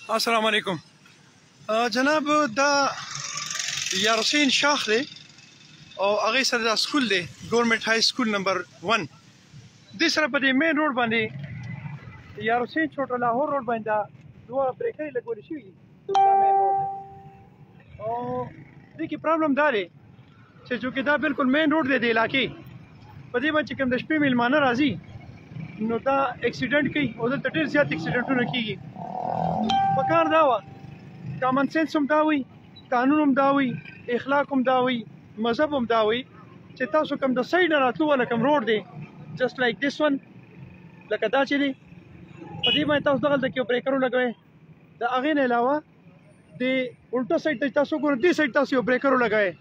अस्सलाम वालेकुम जनाब दा यार हुसैन शाख दे और आगे सर दा स्कूल दे गवर्नमेंट हाई स्कूल नंबर 1 दूसरा पर मेन रोड बांधे यार हुसैन छोटा लाहौर रोड बांधा दो ब्रेकर लगोली शुई मेन रोड और देखिए प्रॉब्लम दारे से जो कि दा बिल्कुल मेन रोड दे इलाके पदे बच्चे कम दशपे मिलमाना राजी नो दा एक्सीडेंट की उधर तो ढेर ज्यादा एक्सीडेंटों की पकार दावा कॉमन सेंस हम दावी कानून हम दावी इखलाक हम दावी मजहब हम दावी چې تاسو کوم د سایډ راتلو ولا کوم روډ دی جست لایک دیس ون لکه دا چې دی په دې باندې تاسو دغه کې بریکر لګوي د هغې نه علاوه د الټا سایډ ته تاسو ګورئ دې سایډ تاسو یو بریکر لګوي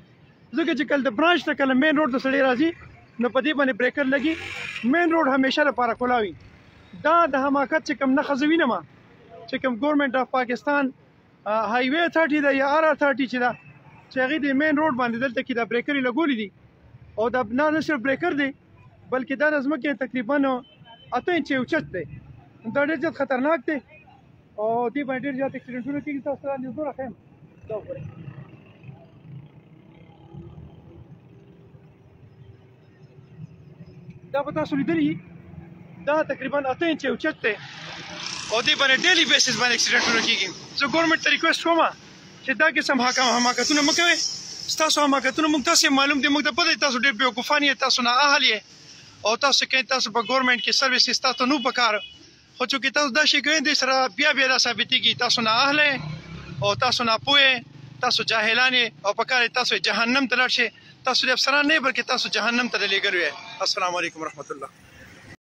ځکه چې کله د برانچ ته کله مین روډ ته سړی راځي نو په دې باندې بریکر لګي مین روډ همیشه لپاره کلاوي دا د حماقت چې کوم نه خزوي نه ما چې کوم ګورنمنت اف پاکستان هایوی اتھارټي دا یا آر اتھارټي چې دا چې هغې د مین روډ باندې دلته کې دا بریکر یې لګولي دي او دا نه صرف بریکر دی بلکې دا د ځمکې تقریبا 8 انچه اوچت دی دا ډېر زیات خطرناک دی او دې باندې ډېر زیات اکسیډنټونه کېږي تاسو ته نیوزونه ښیم دا وګورئ دا به تاسو لیدلي دا تقریبا 8 انچه اوچت دی او دې باندې ډیلی بیسس باندې اکسیډنټونه کېږي زه ګورنمنټ ته ریکویسټ کوم چې دا قسم حماقتونه مه کوئ ستاسو حماقتونه موږ تاسې معلوم دي موږ ته پته تاسو ډېر بیوقوفان یې تاسو نااهل یې او تاسو کوئ تاسو په ګورنمنټ کې سروسز تاسو نو پکار خو چونکې تاسو دا شی کوئ دې سره بیا دا ثابتېږي تاسو نااهل یې او تاسو ناپوه یې تاسو جاهلان یې او پکار یې تاسو جهنم ته لاړ شئ تاسو د افسران نه بلکې تاسو جهنم ته لېږلي یې السلام علیکم ورحمت الله